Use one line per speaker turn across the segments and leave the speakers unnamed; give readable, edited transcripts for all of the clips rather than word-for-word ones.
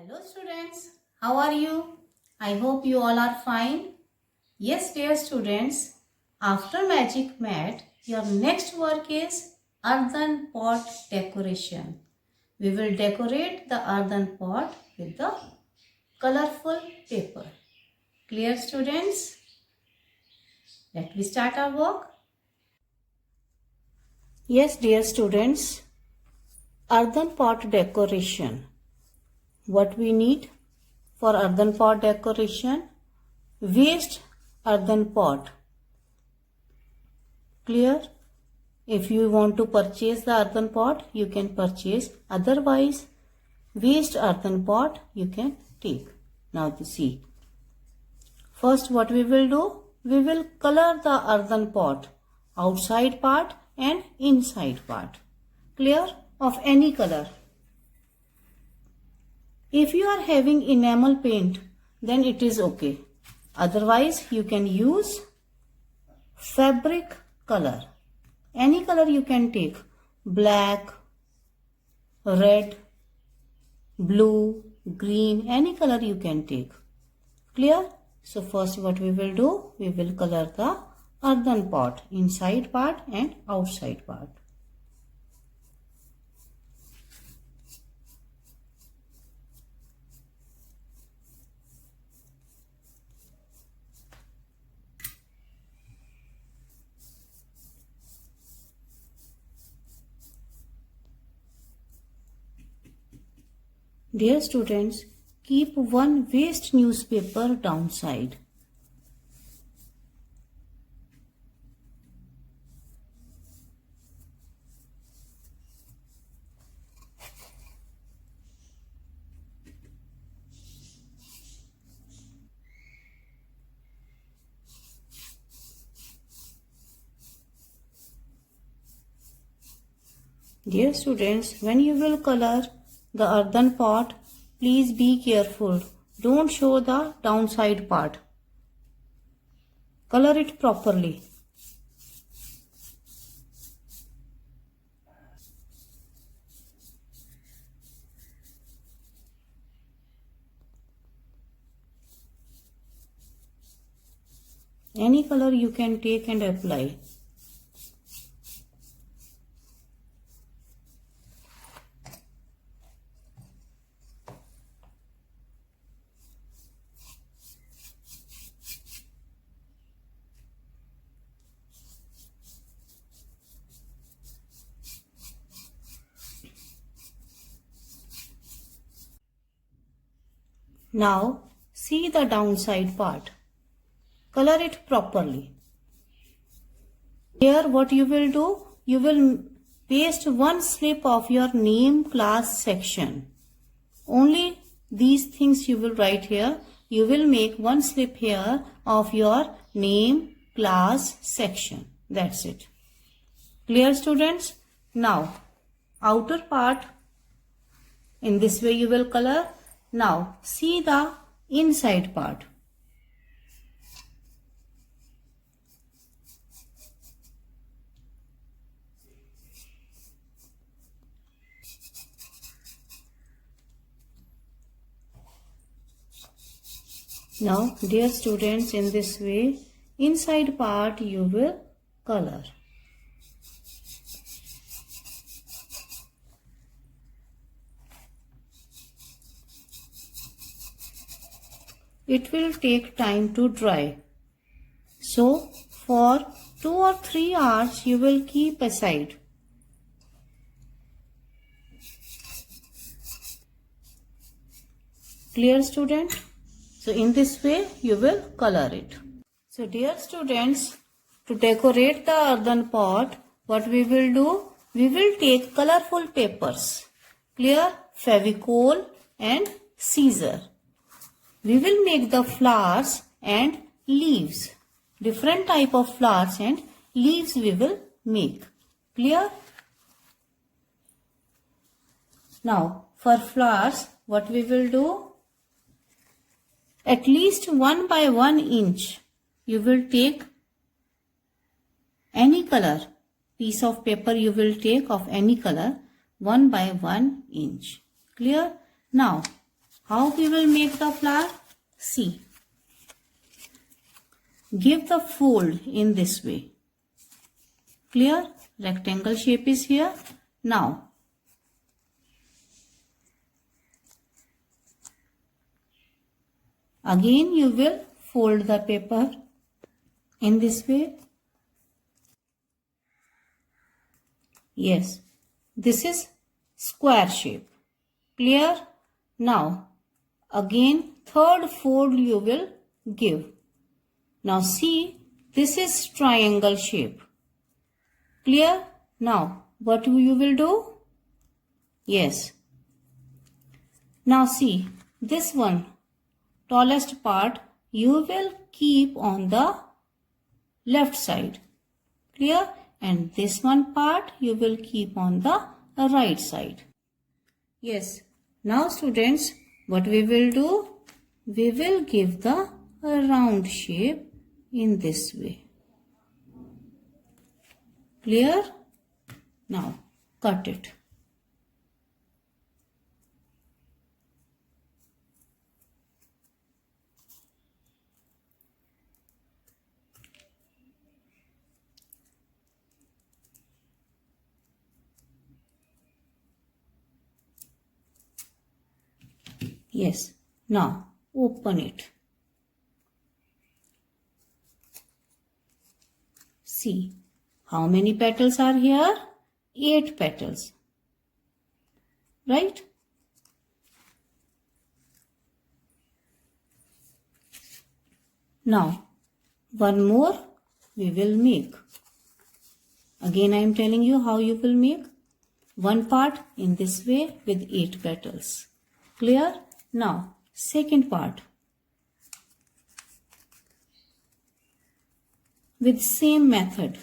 Hello students, how are you? I hope you all are fine. Yes dear students, after magic mat, your next work is earthen pot decoration. We will decorate the earthen pot with the colorful paper. Clear students? Let me start our work. Yes dear students, earthen pot decoration. What we need for earthen pot decoration? Waste earthen pot. Clear? If you want to purchase the earthen pot, you can purchase. Otherwise, waste earthen pot you can take. Now see. First what we will do? We will color the earthen pot. Outside part and inside part. Clear? Of any color. If you are having enamel paint, then it is okay. Otherwise, you can use fabric color. Any color you can take. Black, red, blue, green, any color you can take. Clear? So first what we will do? We will color the earthen pot. Inside part and outside part. Dear students, keep one waste newspaper downside. Dear students, when you will color the earthen pot, please be careful. Don't show the downside part. Color it properly. Any color you can take and apply. Now see the downside part. Color it properly. Here what you will do? You will paste one slip of your name, class, section. Only these things you will write here. You will make one slip here of your name, class, section. That's it. Clear students? Now outer part, in this way you will color. Now see the inside part. Now dear students, in this way inside part you will color. It will take time to dry. So for 2 or 3 hours you will keep aside. Clear student? So in this way you will color it. So dear students, to decorate the earthen pot, what we will do? We will take colorful papers. Clear? Fevicol and scissor. We will make the flowers and leaves. Different type of flowers and leaves we will make. Clear? Now for flowers, what we will do? At least 1 by 1 inch you will take any color. Piece of paper you will take of any color, 1 by 1 inch. Clear? Now How we will make the flower? See. Give the fold in this way. Clear? Rectangle shape is here. Now, again you will fold the paper in this way. Yes, this is square shape. Clear? Now, again third fold you will give. Now see, this is triangle shape. Clear? Now, what you will do? Yes. Now see, this one, tallest part, you will keep on the left side. Clear? And this one part, you will keep on the right side. Yes. Now students, what we will do? We will give the round shape in this way. Clear? Now cut it. Yes. Now open it. See, how many petals are here? 8 petals. Right? Now, one more we will make. Again I am telling you how you will make. One part in this way with 8 petals. Clear? Now, second part. With same method.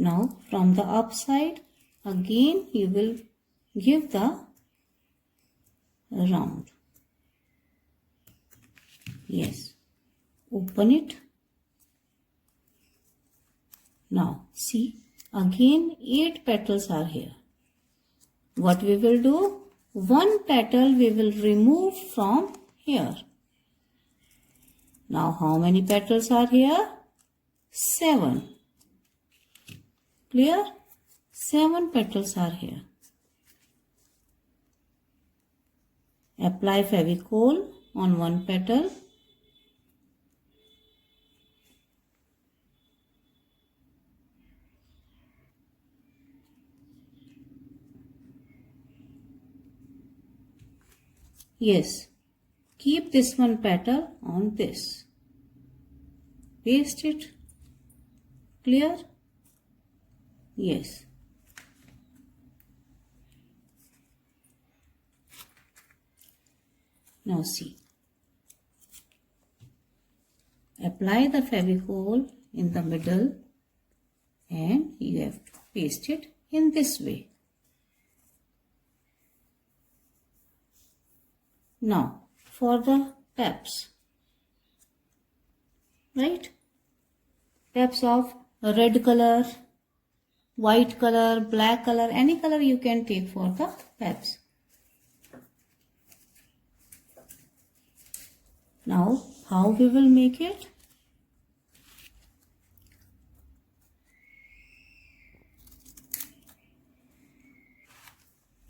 Now from the upside again you will give the round. Yes. Open it. Now see, again 8 petals are here. What we will do? One petal we will remove from here. Now how many petals are here? 7. Clear? 7 petals are here. Apply Fevicol on one petal. Yes. Keep this one petal on this. Paste it. Clear? Yes. Now see. Apply the Fevicol in the middle and you have to paste it in this way. Now for the tabs. Right? Tabs of red color, white color, black color, any color you can take for the tabs. Now, how we will make it?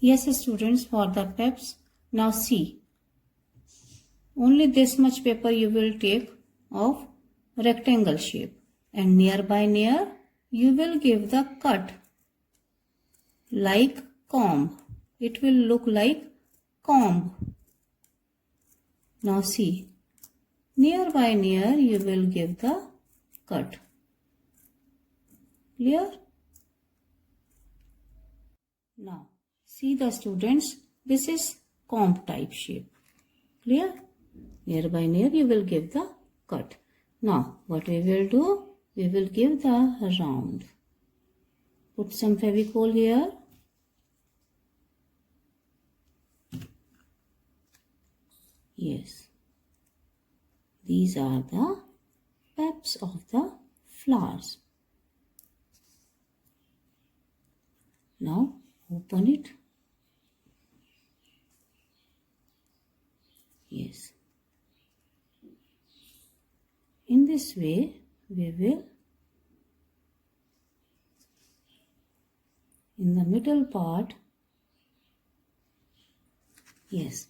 Yes, students, for the tabs. Now see, only this much paper you will take of rectangle shape, and near by near you will give the cut like comb. It will look like comb. Now see, near by near you will give the cut. Clear? Now see the students, this is comb type shape. Clear? Near by near you will give the cut. Now what we will do? we will give the round. Put some Fevicol here. Yes. These are the peps of the flowers. Now open it. Yes. In this way, we will, in the middle part, yes,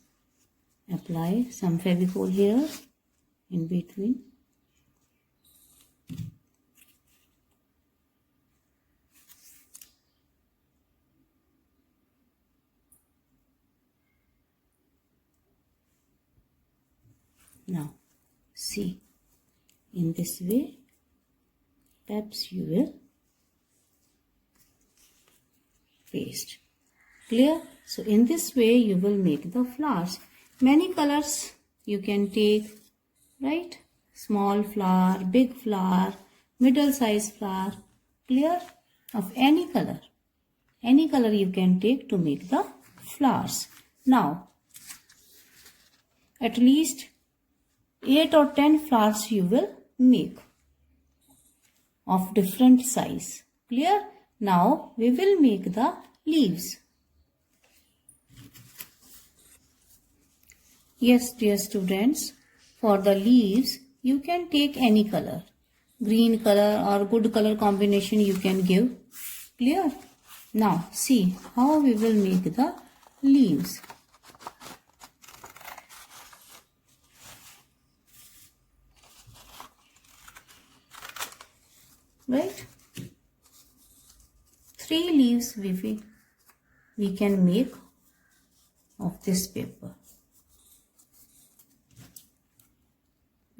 apply some Fevicol here in between. Now, see, in this way, peps you will paste. Clear? So, in this way, you will make the flowers. Many colors you can take, right? Small flower, big flower, middle size flower. Clear? Of any color. Any color you can take to make the flowers. Now, at least 8 or 10 flowers you will make of different size. Clear? Now we will make the leaves. Yes, dear students, for the leaves you can take any color. Green color or good color combination you can give. Clear? Now see how we will make the leaves. Right? 3 leaves we can make of this paper.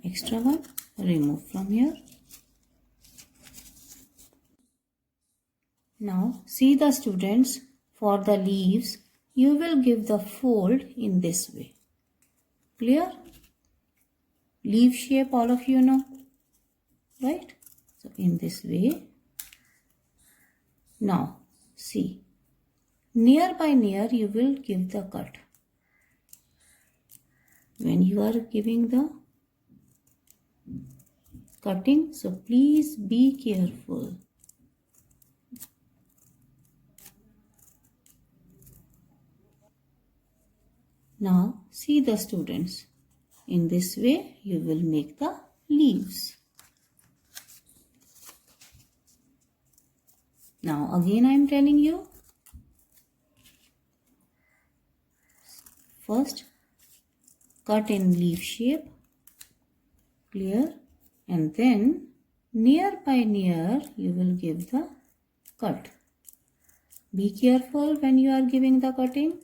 Extra one remove from here. Now see the students, for the leaves you will give the fold in this way. Clear? Leaf shape all of you know, right? So in this way. Now see, near by near you will give the cut. When you are giving the cutting, so please be careful. Now see the students, in this way you will make the leaves. Now again I am telling you, first cut in leaf shape, clear, and then near by near you will give the cut. Be careful when you are giving the cutting.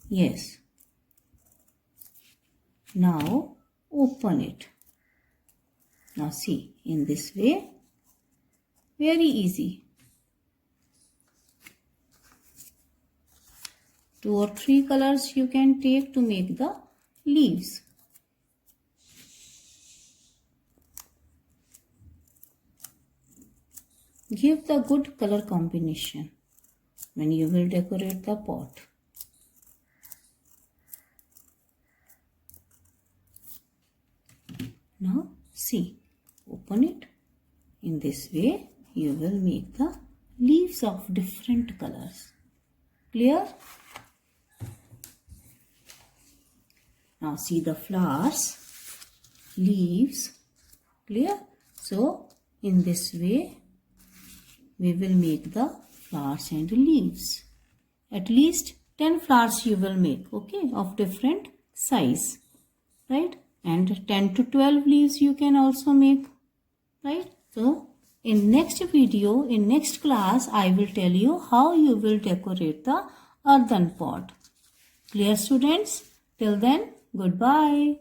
Yes. Now open it. Now see, in this way, very easy. 2 or 3 colors you can take to make the leaves. Give the good color combination when you will decorate the pot. Now see, open it. In this way you will make the leaves of different colors. Clear? Now see the flowers, leaves. Clear? So in this way we will make the flowers and leaves. At least 10 flowers you will make, okay, of different size, right? And 10 to 12 leaves you can also make, right? So in next video, in next class, I will tell you how you will decorate the earthen pot. Clear, students? Till then, goodbye.